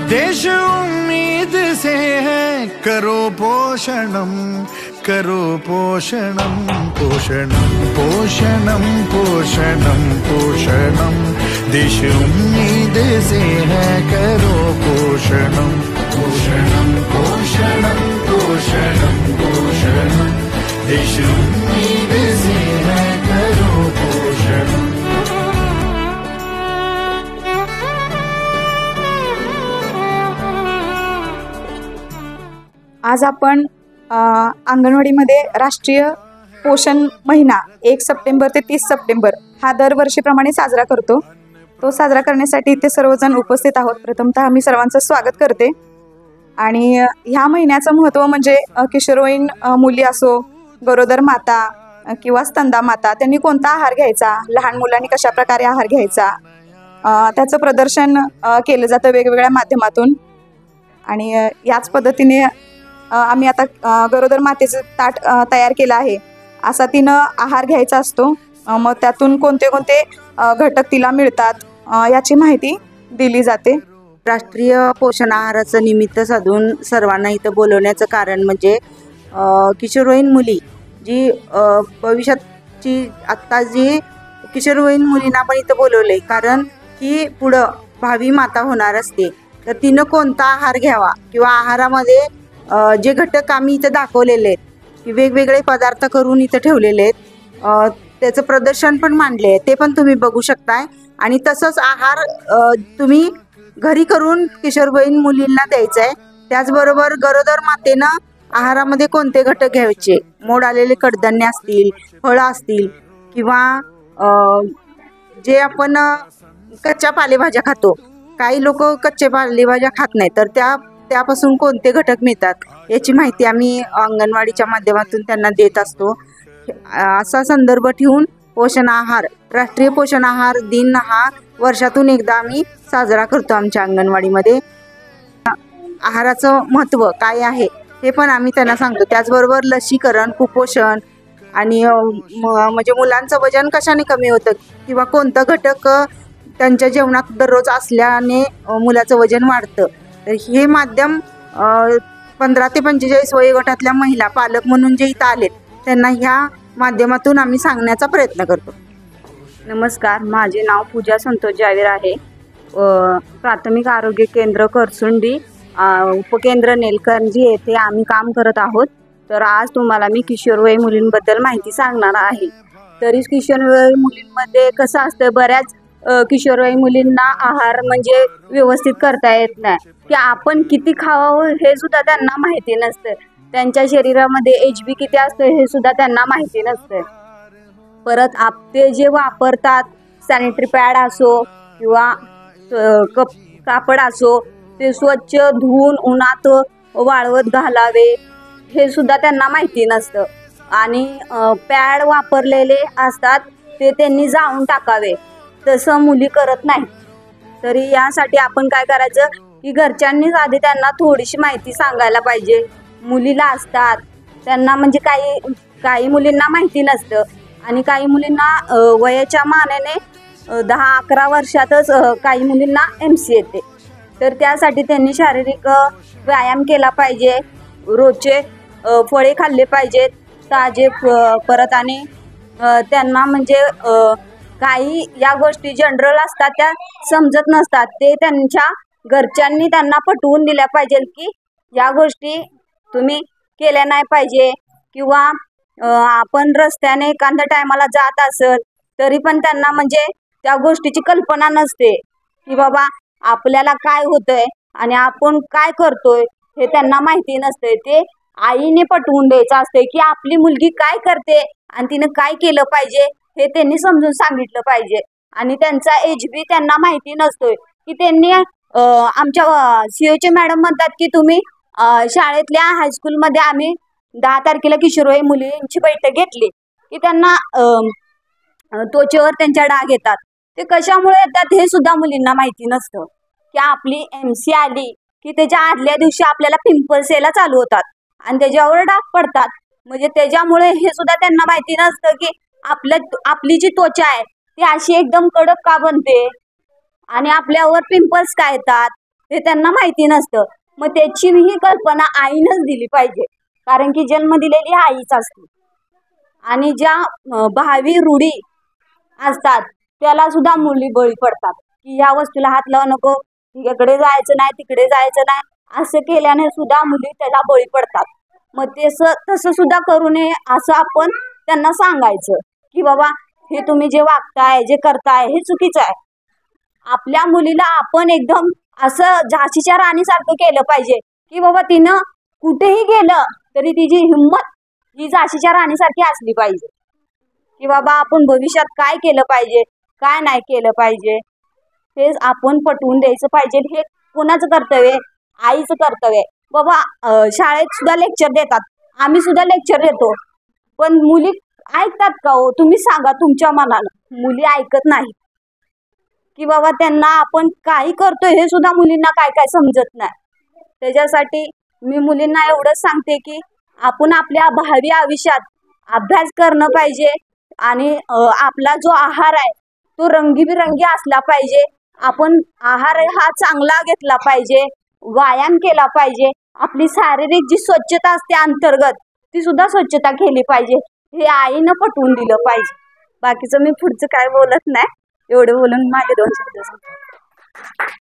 देश उम्मीद से है, करो पोषणम, करो पोषणम, पोषणम पोषणम पोषणम पोषणम। देश उम्मीद से है, करो पोषणम, पोषणम पोषणम पोषणम पोषणम। देश उम्मीद से है, करो पोषणम। आज आपण अंगणवाडीमध्ये राष्ट्रीय पोषण महिना 1 सप्टेंबर ते 30 सप्टेंबर हा दरवर्षीप्रमाणे साजरा करतो। तो साजरा करण्यासाठी इथे सर्वजण उपस्थित आहोत। प्रथमतः मी सर्वांचं स्वागत करते। आणि ह्या महिन्याचं महत्त्व म्हणजे किशोरवयीन मुली असो, गरोदर माता किंवा स्तनदा माता, त्यांनी कोणता आहार घ्यायचा, लहान मुलांनी कशा प्रकारे आहार घ्यायचा, त्याचं प्रदर्शन केलं जातं वेगवेगळ्या माध्यमातून। आणि याच पद्धतीने आम्ही आता गरोदर मातेचं ताट तयार केलं आहे। असा तिनं आहार घ्यायचा असतो, मग त्यातून कोणते कोणते घटक तिला मिळतात याची माहिती दिली जाते। राष्ट्रीय पोषण आहाराचं निमित्त साधून सर्वांना इथं बोलवण्याचं कारण म्हणजे किशोरवयीन मुली जी भविष्याची आत्ता जी किशोरवयीन मुलींना पण इथं बोलवले, कारण ही पुढं भावी माता होणार असते। तर तिनं कोणता आहार घ्यावा किंवा आहारामध्ये जे घटक आम्ही इथं दाखवलेले आहेत की वेगवेगळे पदार्थ करून इथं ठेवलेले आहेत, त्याचं प्रदर्शन पण मांडले आहे, ते पण तुम्ही बघू शकताय। आणि तसंच आहार तुम्ही घरी करून किशोरवयीन मुलींना द्यायचं आहे। त्याचबरोबर गरोदर मातेनं आहारामध्ये कोणते घटक घ्यायचे, मोड आलेले कडधान्य असतील, फळं असतील किंवा जे आपण कच्च्या पालेभाज्या खातो, काही लोक कच्चे पालेभाज्या खात नाही, तर त्यापासून कोणते घटक मिळतात याची माहिती आम्ही अंगणवाडीच्या माध्यमातून त्यांना देत असतो। असा संदर्भ ठेवून पोषण आहार, राष्ट्रीय पोषण आहार दिन हा वर्षातून एकदा आम्ही साजरा करतो आमच्या अंगणवाडीमध्ये। आहाराचं महत्त्व काय आहे हे पण आम्ही त्यांना सांगतो। त्याचबरोबर लसीकरण, कुपोषण आणि म्हणजे मुलांचं वजन कशाने कमी होतं किंवा कोणतं घटक त्यांच्या जेवणात दररोज असल्याने मुलाचं वजन वाढतं, तर हे माध्यम 15 ते 45 वयोगटातल्या महिला पालक म्हणून जे इथं आलेत त्यांना ह्या माध्यमातून आम्ही सांगण्याचा प्रयत्न करतो। नमस्कार, माझे नाव पूजा संतोष जावेर आहे। प्राथमिक आरोग्य केंद्र करसुंडी, उपकेंद्र नेलकंजी येथे आम्ही काम करत आहोत। तर आज तुम्हाला मी किशोरवयीन मुलींबद्दल माहिती सांगणार आहे। तरी किशोरवयीन मुलींमध्ये कसं असतं, बऱ्याच किशोरवयीन मुलींना आहार म्हणजे व्यवस्थित करता येत नाही, की आपण किती खावं हे सुद्धा त्यांना माहिती नसतं। त्यांच्या शरीरामध्ये HB किती असतं हे सुद्धा त्यांना माहिती नसतं। परत ते जे वापरतात सॅनिटरी पॅड असो किंवा कापड असो, ते स्वच्छ धुवून उन्हात वाळवत घालावे हे सुद्धा त्यांना माहिती नसतं। आणि पॅड वापरलेले असतात ते त्यांनी जाळून टाकावे, तसं मुली करत नाही। तरी यासाठी आपण काय करायचं की घरच्यांनीच आधी त्यांना थोडीशी माहिती सांगायला पाहिजे। मुलीला असतात त्यांना म्हणजे काही मुलींना माहिती नसतं आणि काही मुलींना वयाच्या मानाने 10-11 वर्षातच काही मुलींना MC येते। तर त्यासाठी त्यांनी शारीरिक व्यायाम केला पाहिजे, रोजचे फळे खाल्ले पाहिजेत ताजे। परत आणि त्यांना म्हणजे काही या गोष्टी जनरल असतात त्या समजत नसतात, ते त्यांच्या घरच्यांनी त्यांना पटवून दिल्या पाहिजे की या गोष्टी तुम्ही केल्या नाही पाहिजे। किंवा आपण रस्त्याने एखाद्या टायमाला जात असेल तरी पण त्यांना म्हणजे त्या गोष्टीची कल्पना नसते की बाबा आपल्याला काय होतंय आणि आपण काय करतोय हे त्यांना माहिती नसते। ते आईने पटवून द्यायचं असते की आपली मुलगी काय करते आणि तिनं काय केलं पाहिजे हे त्यांनी समजून सांगितलं पाहिजे। आणि त्यांचा HB त्यांना माहिती नसतोय की त्यांनी आमच्या COचे मॅडम म्हणतात की तुम्ही शाळेतल्या हायस्कूलमध्ये आम्ही 10 तारखेला किशोरवयीन मुलींची बैठक घेतली की त्यांना त्वचेवर त्यांच्या डाग येतात, ते कशामुळे येतात हे सुद्धा मुलींना माहिती नसतं। की आपली MC आली की त्याच्या आदल्या दिवशी आपल्याला पिंपल्स यायला चालू होतात आणि त्याच्यावर डाग पडतात, म्हणजे त्याच्यामुळे हे सुद्धा त्यांना माहिती नसतं की आपली जी त्वचा आहे ती अशी एकदम कडक का बनते आणि आपल्यावर पिंपल्स का येतात हे त्यांना माहिती नसतं. मग त्याची ही कल्पना आईनंच दिली पाहिजे, कारण की जन्म दिलेली आईच असते. आणि ज्या भावी रूढी असतात त्याला सुद्धा मुली बळी पडतात, की ह्या वस्तूला हात लावू नको, इकडे जायचं नाही, तिकडे जायचं नाही, असं केल्याने सुद्धा मुली त्याला बळी पडतात. मग तसं सुद्धा करू नये असं आपण त्यांना सांगायचं, की बाबा हे तुम्ही जे वागताय, जे करताय हे चुकीचं आहे. आपल्या मुलीला आपण एकदम असं झाशीच्या राणीसारखं केलं पाहिजे, की बाबा तिनं कुठेही गेलं तरी तिची हिंमत ही झाशीच्या राणीसारखी असली पाहिजे, की बाबा आपण भविष्यात काय केलं पाहिजे, काय नाही केलं पाहिजे हे आपण पटवून द्यायचं पाहिजे. हे कोणाचं कर्तव्य आहे? आईचं कर्तव्य आहे. बाबा शाळेत सुद्धा लेक्चर देतात, आम्ही सुद्धा लेक्चर देतो, पण मुली ऐकतात का हो? तुम्ही सांगा तुमच्या मनानं. मुली ऐकत नाही, की बाबा त्यांना आपण काही करतोय हे सुद्धा मुलींना काय काय समजत नाही. त्याच्यासाठी मी मुलींना एवढंच सांगते की आपण आपल्या भावी आयुष्यात अभ्यास करणं पाहिजे आणि आपला जो आहार आहे तो रंगीबिरंगी असला पाहिजे. आपण आहार हा चांगला घेतला पाहिजे, व्यायाम केला पाहिजे, आपली शारीरिक जी स्वच्छता असते अंतर्गत ती सुद्धा स्वच्छता केली पाहिजे. हे आईनं पटवून दिलं पाहिजे. बाकीचं मी पुढचं काय बोलत नाही, एवढं बोलून माझे 2 शब्द संपले.